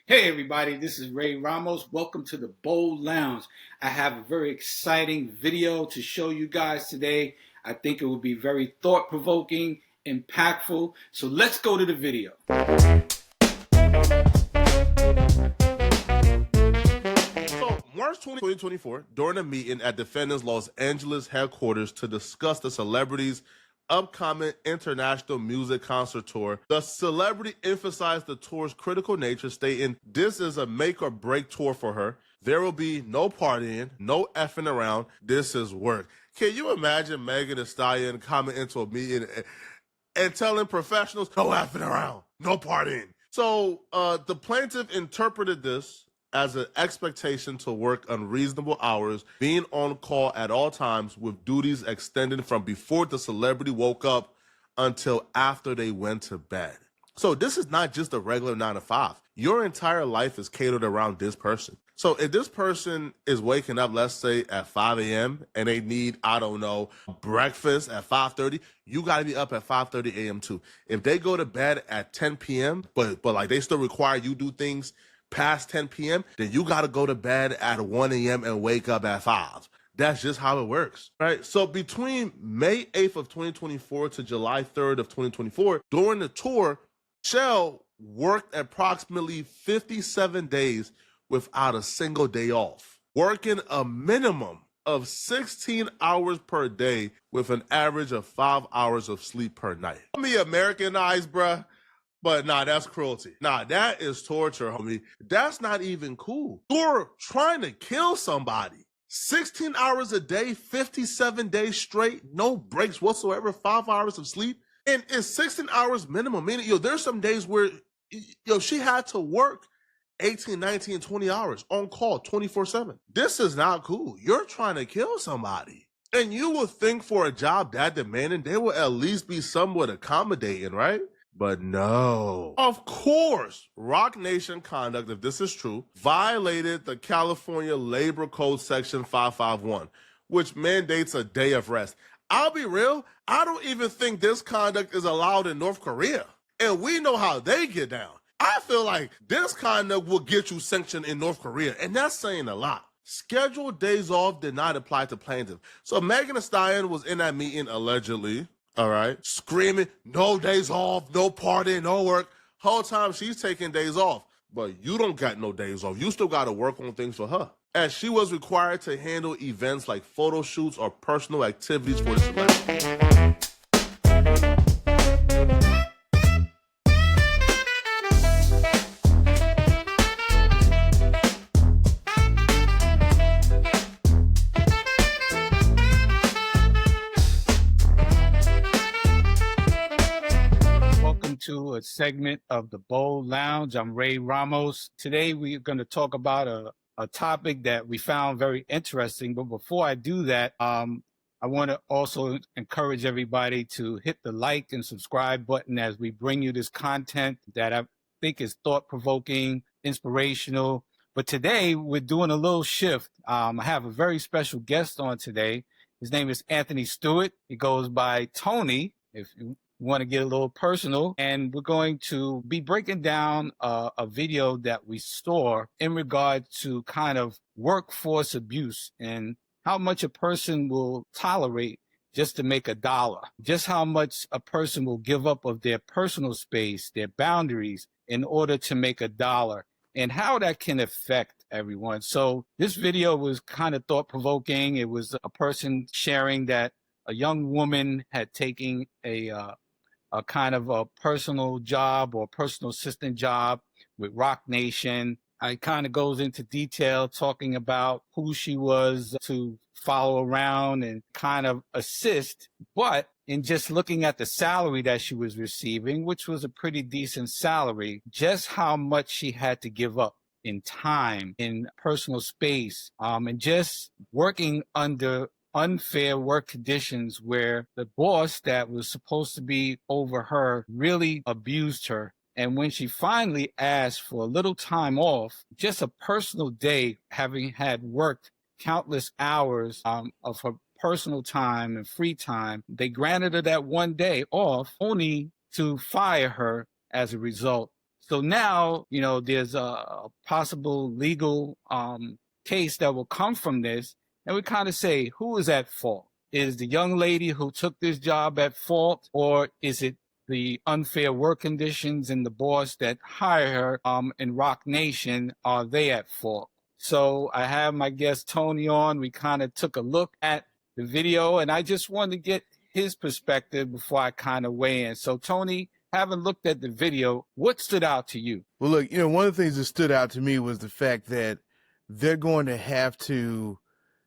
Hey everybody, this is Ray Ramos. Welcome to the Bold Lounge. I have a very exciting video to show you guys today. I think it will be very thought-provoking, impactful. So let's go to the video. So, March 2024, during a meeting at Defendants Los Angeles headquarters to discuss the celebrities' upcoming international music concert tour, the celebrity emphasized the tour's critical nature, stating this is a make or break tour for her. There will be no partying, no effing around. This is work. Can you imagine Megan Thee Stallion coming into a meeting and telling professionals, no effing around, no partying? So the plaintiff interpreted this as an expectation to work unreasonable hours, being on call at all times with duties extending from before the celebrity woke up until after they went to bed. So this is not just a regular 9 to 5. Your entire life is catered around this person. So if this person is waking up, let's say at 5 a.m. and they need, I don't know, breakfast at 5:30, you got to be up at 5:30 a.m. too. If they go to bed at 10 p.m., but like they still require you do things past 10 p.m., then you got to go to bed at 1 a.m. and wake up at 5. That's just how it works, right? So between May 8th of 2024 to July 3rd of 2024, during the tour, Shell worked approximately 57 days without a single day off, working a minimum of 16 hours per day with an average of 5 hours of sleep per night. Let me Americanize, bruh. But nah, that's cruelty. Nah, that is torture, homie. That's not even cool. You're trying to kill somebody. 16 hours a day, 57 days straight, no breaks whatsoever, 5 hours of sleep. And it's 16 hours minimum. Meaning, there's some days where, she had to work 18, 19, 20 hours on call 24/7. This is not cool. You're trying to kill somebody. And you would think for a job that demanding, they would at least be somewhat accommodating, right? But no. Of course, Roc Nation conduct, if this is true, violated the California Labor Code Section 551, which mandates a day of rest. I'll be real, I don't even think this conduct is allowed in North Korea. And we know how they get down. I feel like this conduct will get you sanctioned in North Korea, and that's saying a lot. Scheduled days off did not apply to plaintiff. So Megan Thee Stallion was in that meeting allegedly, all right, screaming, no days off, no party, no work. Whole time she's taking days off, but you don't got no days off. You still got to work on things for her. And she was required to handle events like photo shoots or personal activities for the celebrity. To a segment of the Bold Lounge. I'm Ray Ramos. Today we're going to talk about a topic that we found very interesting. But before I do that, I want to also encourage everybody to hit the like and subscribe button as we bring you this content that I think is thought-provoking, inspirational. But today we're doing a little shift. I have a very special guest on today. His name is Anthony Stewart. He goes by Tony, if you want to get a little personal, and we're going to be breaking down a video that we saw in regard to kind of workforce abuse and how much a person will tolerate just to make $1, just how much a person will give up of their personal space, their boundaries in order to make $1, and how that can affect everyone. So this video was kind of thought-provoking. It was a person sharing that a young woman had taken a kind of a personal job or personal assistant job with Roc Nation. It kind of goes into detail talking about who she was to follow around and kind of assist. But in just looking at the salary that she was receiving, which was a pretty decent salary, just how much she had to give up in time, in personal space, and just working under unfair work conditions where the boss that was supposed to be over her really abused her. And when she finally asked for a little time off, just a personal day, having had worked countless hours of her personal time and free time, they granted her that one day off only to fire her as a result. So now, there's a possible legal case that will come from this. And we kind of say, who is at fault? Is the young lady who took this job at fault, or is it the unfair work conditions and the boss that hired her in Roc Nation? Are they at fault? So I have my guest Tony on. We kind of took a look at the video, and I just wanted to get his perspective before I kind of weigh in. So Tony, having looked at the video, what stood out to you? Well, look, one of the things that stood out to me was the fact that they're going to have to,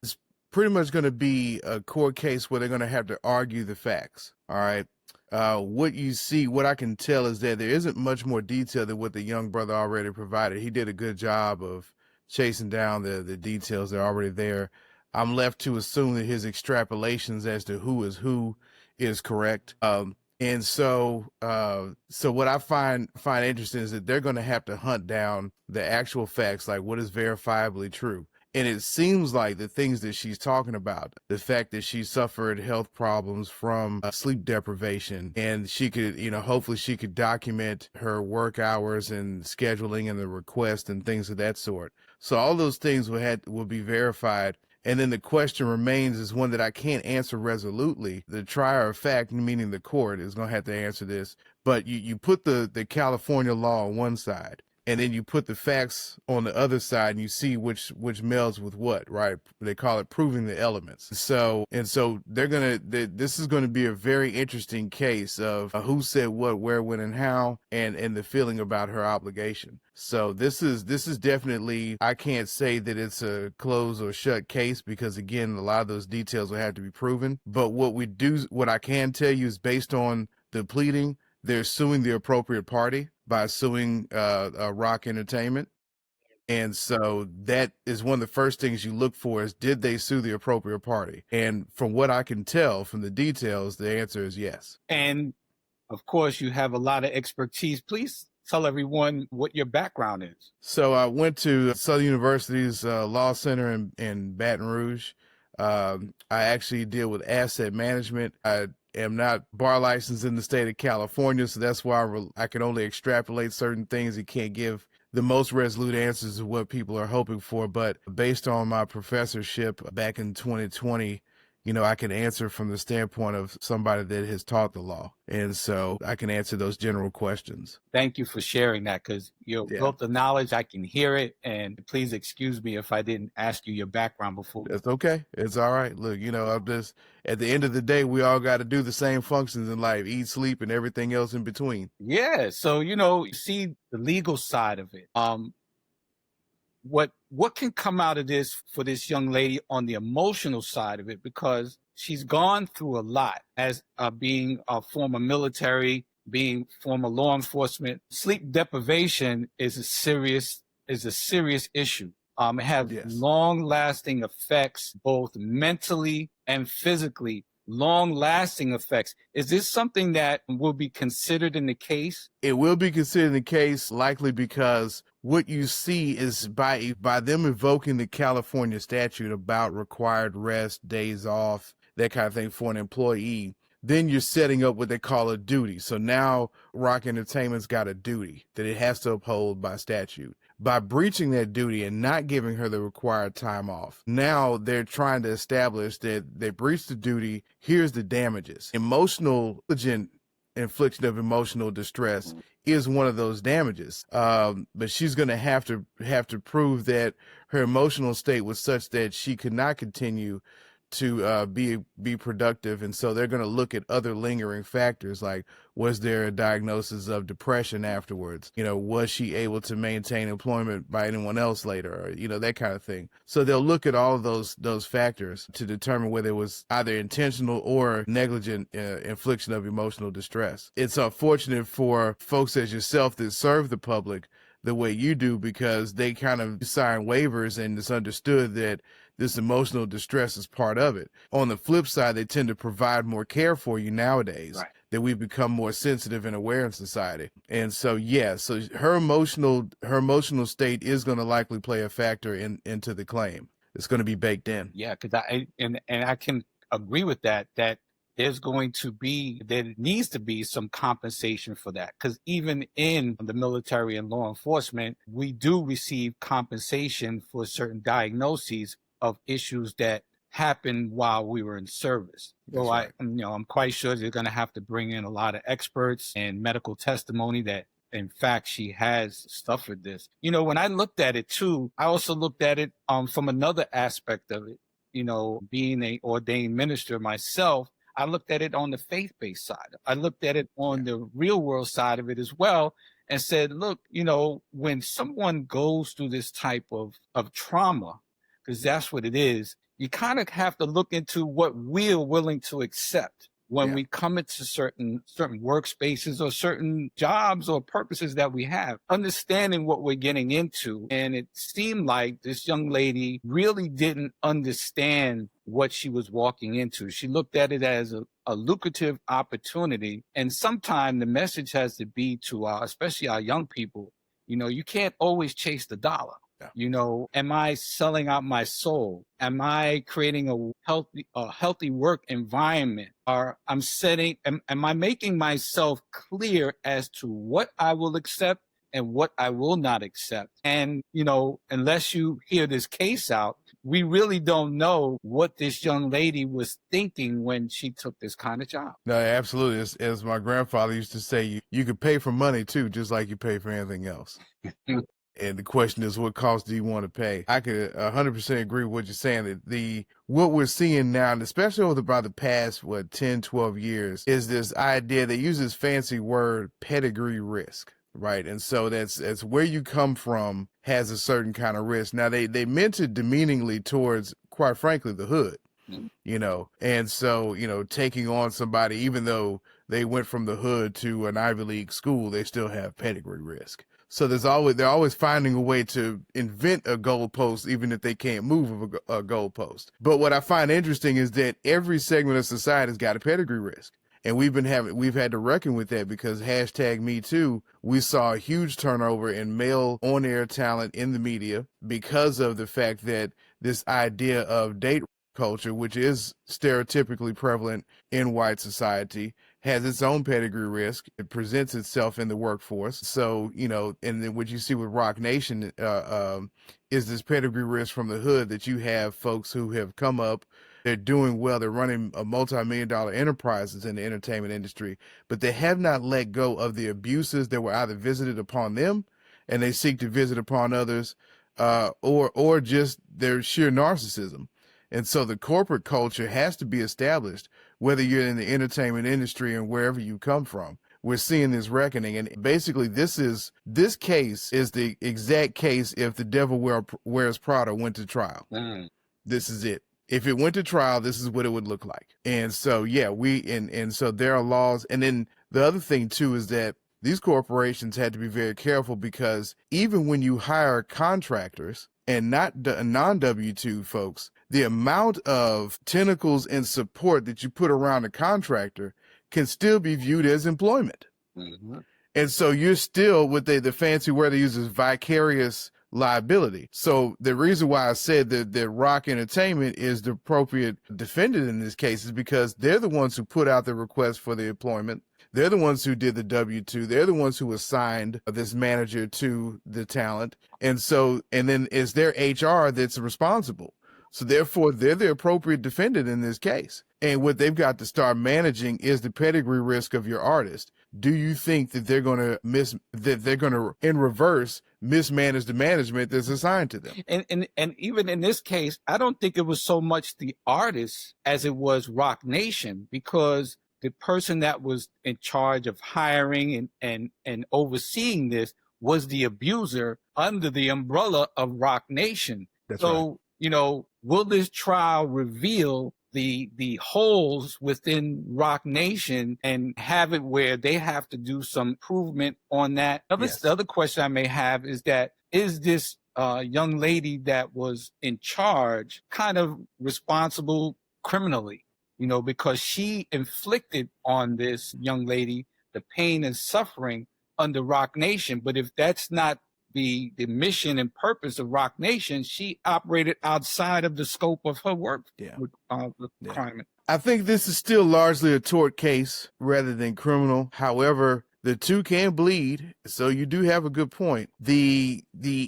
it's pretty much going to be a court case where they're going to have to argue the facts. All right. What you see, what I can tell is that there isn't much more detail than what the young brother already provided. He did a good job of chasing down the details that are already there. I'm left to assume that his extrapolations as to who is correct. And so what I find interesting is that they're going to have to hunt down the actual facts, like what is verifiably true. And it seems like the things that she's talking about, the fact that she suffered health problems from sleep deprivation, and she could, hopefully she could document her work hours and scheduling and the request and things of that sort. So all those things will be verified. And then the question remains is one that I can't answer resolutely. The trier of fact, meaning the court, is going to have to answer this. But you put the California law on one side, and then you put the facts on the other side, and you see which melds with what, right? They call it proving the elements. So this is going to be a very interesting case of who said what, where, when, and how, and the feeling about her obligation. So this is definitely, I can't say that it's a close or shut case because, again, a lot of those details will have to be proven. But what I can tell you is based on the pleading, they're suing the appropriate party by suing Roc Entertainment. And so that is one of the first things you look for is, did they sue the appropriate party? And from what I can tell from the details, the answer is yes. And of course, you have a lot of expertise. Please tell everyone what your background is. So I went to Southern University's Law Center in Baton Rouge. I actually deal with asset management. I am not bar licensed in the state of California, so that's why I can only extrapolate certain things and can't give the most resolute answers of what people are hoping for. But based on my professorship back in 2020, I can answer from the standpoint of somebody that has taught the law. And so I can answer those general questions. Thank you for sharing that, because you built the knowledge. I can hear it. And please excuse me if I didn't ask you your background before. That's okay. It's all right. Look, I'm just, at the end of the day, we all got to do the same functions in life, eat, sleep, and everything else in between. Yeah. So, you see the legal side of it. What can come out of this for this young lady on the emotional side of it, because she's gone through a lot as being a former military, being former law enforcement. Sleep deprivation is a serious issue. It has long-lasting effects, both mentally and physically. Long-lasting effects. Is this something that will be considered in the case? It will be considered in the case, likely because what you see is by them invoking the California statute about required rest, days off, that kind of thing for an employee, then you're setting up what they call a duty. So now Roc Entertainment's got a duty that it has to uphold by statute. By breaching that duty and not giving her the required time off, now they're trying to establish that they breached the duty. Here's the damages. Infliction of emotional distress is one of those damages. But she's going to have to prove that her emotional state was such that she could not continue to be productive. And so they're going to look at other lingering factors, like, was there a diagnosis of depression afterwards? Was she able to maintain employment by anyone else later? Or, that kind of thing. So they'll look at all of those factors to determine whether it was either intentional or negligent infliction of emotional distress. It's unfortunate for folks as yourself that serve the public the way you do, because they kind of sign waivers and it's understood that this emotional distress is part of it. On the flip side, they tend to provide more care for you nowadays, right, that we've become more sensitive and aware in society. And so, so her emotional state is going to likely play a factor into the claim. It's going to be baked in. Yeah, because I can agree with that there needs to be some compensation for that. Because even in the military and law enforcement, we do receive compensation for certain diagnoses of issues that happened while we were in service. So That's right. I'm quite sure they're going to have to bring in a lot of experts and medical testimony that in fact she has suffered this. When I looked at it too, I also looked at it from another aspect of it. Being a ordained minister myself, I looked at it on the faith-based side. I looked at it on the real world side of it as well and said, look, when someone goes through this type of trauma, because that's what it is, you kind of have to look into what we're willing to accept when we come into certain workspaces or certain jobs or purposes that we have, understanding what we're getting into. And it seemed like this young lady really didn't understand what she was walking into. She looked at it as a lucrative opportunity. And sometimes the message has to be to especially our young people, you can't always chase the dollar. Am I selling out my soul? Am I creating a healthy work environment? Or am I making myself clear as to what I will accept and what I will not accept? And, unless you hear this case out, we really don't know what this young lady was thinking when she took this kind of job. No, absolutely. As my grandfather used to say, you could pay for money too, just like you pay for anything else. And the question is, what cost do you want to pay? I could 100% agree with what you're saying. That what we're seeing now, and especially about the past, 10, 12 years, is this idea, they use this fancy word, pedigree risk, right? And so that's where you come from has a certain kind of risk. Now, they meant it demeaningly towards, quite frankly, the hood, and so, taking on somebody, even though they went from the hood to an Ivy League school, they still have pedigree risk. So they're always finding a way to invent a goalpost, even if they can't move a goalpost. But what I find interesting is that every segment of society has got a pedigree risk. And we've had to reckon with that because #MeToo, we saw a huge turnover in male on-air talent in the media because of the fact that this idea of date culture, which is stereotypically prevalent in white society, has its own pedigree risk. It presents itself in the workforce. So, and then what you see with Roc Nation is this pedigree risk from the hood, that you have folks who have come up, they're doing well, they're running a multi-million-dollar enterprises in the entertainment industry, but they have not let go of the abuses that were either visited upon them and they seek to visit upon others, or just their sheer narcissism. And so the corporate culture has to be established, whether you're in the entertainment industry and wherever you come from. We're seeing this reckoning. And basically this case is the exact case if The Devil Wears Prada went to trial. This is it. If it went to trial, this is what it would look like. And so, and so there are laws. And then the other thing too is that these corporations had to be very careful, because even when you hire contractors and not non-W-2 folks, the amount of tentacles and support that you put around a contractor can still be viewed as employment. And so you're still, what the fancy word they use is vicarious liability. So the reason why I said that Roc Entertainment is the appropriate defendant in this case is because they're the ones who put out the request for the employment. They're the ones who did the W-2. They're the ones who assigned this manager to the talent. And then it's their HR that's responsible. So therefore, they're the appropriate defendant in this case. And what they've got to start managing is the pedigree risk of your artist. Do you think that they're going to in reverse mismanage the management that's assigned to them? And even in this case, I don't think it was so much the artist as it was Roc Nation, because the person that was in charge of hiring and overseeing this was the abuser under the umbrella of Roc Nation. That's so, right. Will this trial reveal the holes within Roc Nation and have it where they have to do some improvement on that? Yes. The other question I may have is this young lady that was in charge kind of responsible criminally? Because she inflicted on this young lady the pain and suffering under Roc Nation. But if that's not the mission and purpose of Roc Nation, she operated outside of the scope of her work. Yeah. Requirement. I think this is still largely a tort case rather than criminal. However, the two can bleed, so you do have a good point. The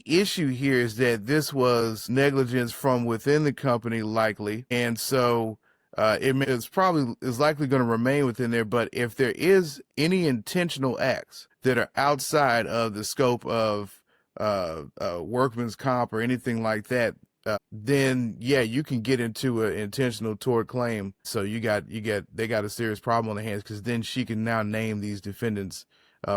issue here is that this was negligence from within the company, likely, and so is likely going to remain within there. But if there is any intentional acts that are outside of the scope of workman's comp or anything like that, then yeah, you can get into an intentional tort claim. So they got a serious problem on their hands, because then she can now name these defendants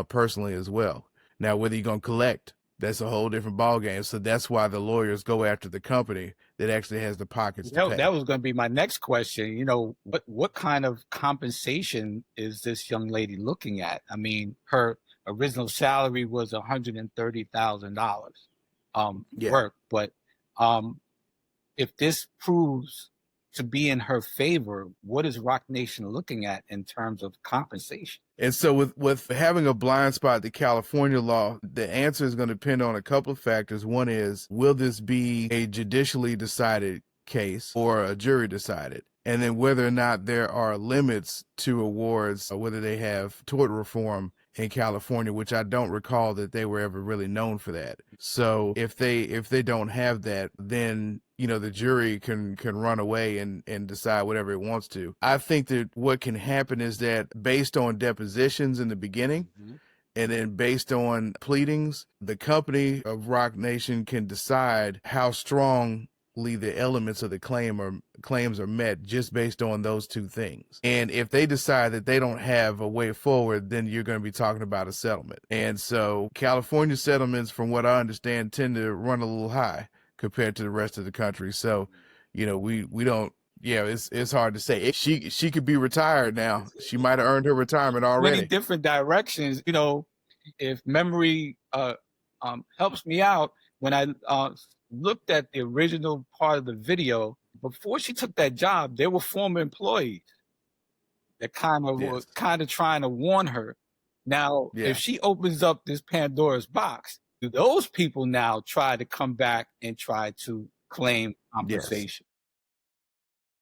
personally as well. Now, whether you're gonna collect, that's a whole different ballgame. So that's why the lawyers go after the company that actually has the pockets to pay. That was going to be my next question. You know, what kind of compensation is this young lady looking at? I mean, her original salary was $130,000 work, but if this proves to be in her favor, what is Roc Nation looking at in terms of compensation? And so with having a blind spot to California law, the answer is going to depend on a couple of factors. One is, will this be a judicially decided case or a jury decided? And then whether or not there are limits to awards, whether they have tort reform in California, which I don't recall that they were ever really known for that. So if they don't have that, then the jury can run away and decide whatever it wants to. I think that what can happen is that based on depositions in the beginning, and then based on pleadings, the company of Roc Nation can decide how strongly the elements of the claims are met just based on those two things. And if they decide that they don't have a way forward, then you're going to be talking about a settlement. And so California settlements, from what I understand, tend to run a little high compared to the rest of the country. So, we don't. Yeah, it's hard to say. She could be retired now. She might have earned her retirement already. Many different directions. If memory helps me out, when I looked at the original part of the video, before she took that job, there were former employees that kind of trying to warn her. Now, if she opens up this Pandora's box, do those people now try to come back and try to claim compensation?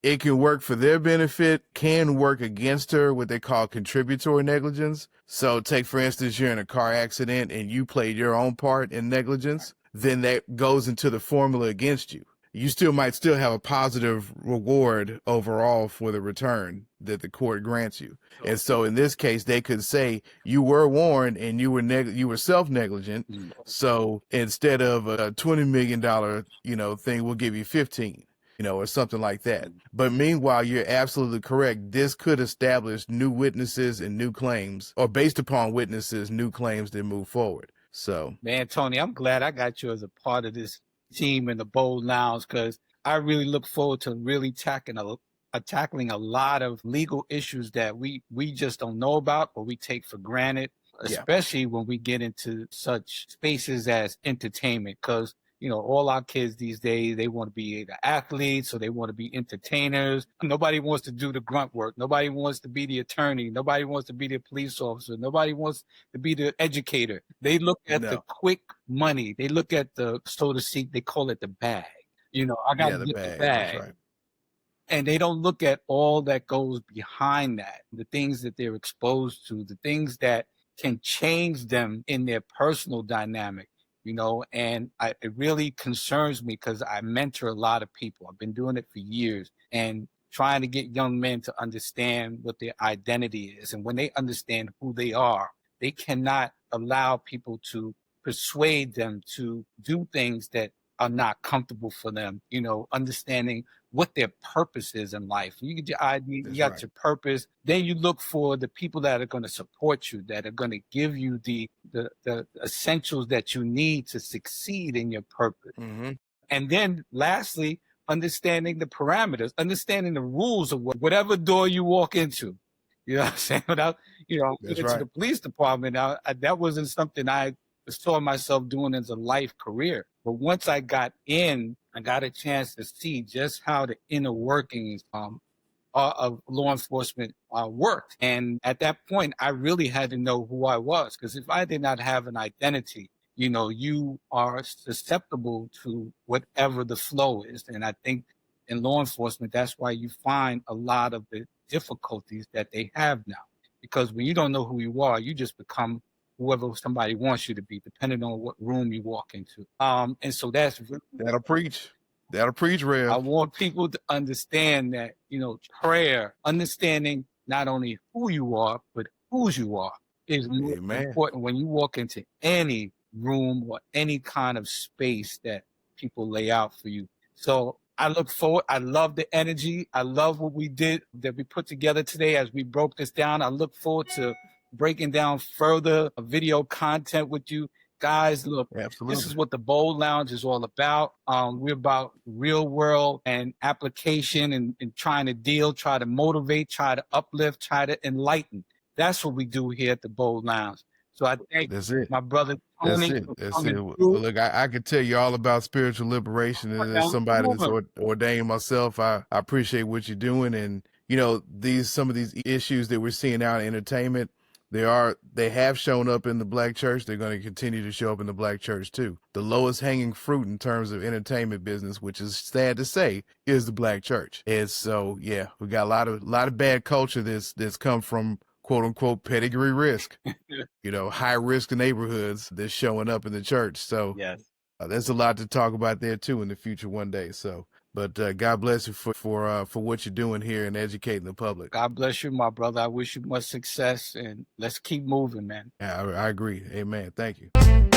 It can work for their benefit, can work against her, what they call contributory negligence. So take, for instance, you're in a car accident and you played your own part in negligence, then that goes into the formula against you. You might still have a positive reward overall for the return that the court grants you. And so in this case, they could say you were warned and you were self-negligent. So instead of a $20 million, thing, we'll give you 15. Or something like that. But meanwhile, you're absolutely correct. This could establish new witnesses and new claims, or based upon witnesses, new claims that move forward. So, man, Tony, I'm glad I got you as a part of this team in the Bold Lounge, because I really look forward to really tackling a lot of legal issues that we just don't know about or we take for granted, especially when we get into such spaces as entertainment, because all our kids these days, they want to be either athletes or they want to be entertainers. Nobody wants to do the grunt work. Nobody wants to be the attorney. Nobody wants to be the police officer. Nobody wants to be the educator. They look at the quick money. They look at so to speak, they call it the bag. I got to get the bag. That's right. And they don't look at all that goes behind that, the things that they're exposed to, the things that can change them in their personal dynamic. And it really concerns me, because I mentor a lot of people. I've been doing it for years and trying to get young men to understand what their identity is. And when they understand who they are, they cannot allow people to persuade them to do things that are not comfortable for them, understanding what their purpose is in life. You get your ID, you got your purpose. Then you look for the people that are going to support you, that are going to give you the essentials that you need to succeed in your purpose. And then lastly, understanding the parameters, understanding the rules of whatever door you walk into. You know what I'm saying? Without, I went into the police department. That wasn't something I saw myself doing as a life career. But once I got in, I got a chance to see just how the inner workings of law enforcement worked. And at that point, I really had to know who I was, because if I did not have an identity, you are susceptible to whatever the flow is. And I think in law enforcement, that's why you find a lot of the difficulties that they have now. Because when you don't know who you are, you just become whoever somebody wants you to be, depending on what room you walk into. And so that's really, That'll preach. That'll preach, I Rev. want people to understand that, prayer, understanding not only who you are, but whose you are is more Amen. important when you walk into any room or any kind of space that people lay out for you. So I look forward. I love the energy. I love what we did, that we put together today as we broke this down. I look forward to breaking down further video content with you guys. Look, Absolutely. this is what the Bold Lounge is all about. We're about real world and application and trying to try to motivate, try to uplift, try to enlighten. That's what we do here at the Bold Lounge. So I thank That's it. my brother That's Tony it. for That's coming it. through. Look, I could tell you all about spiritual liberation, and as somebody that's ordained myself, I appreciate what you're doing. And some of these issues that we're seeing out in entertainment, they have shown up in the black church. They're going to continue to show up in the black church too. The lowest hanging fruit in terms of entertainment business, which is sad to say, is the black church. And so, yeah, we got a lot of bad culture that's come from quote unquote pedigree risk, high risk neighborhoods that's showing up in the church. So Yes. there's a lot to talk about there too in the future one day. So, but God bless you for what you're doing here and educating the public. God bless you, my brother. I wish you much success, and let's keep moving, man. Yeah, I agree. Amen. Thank you.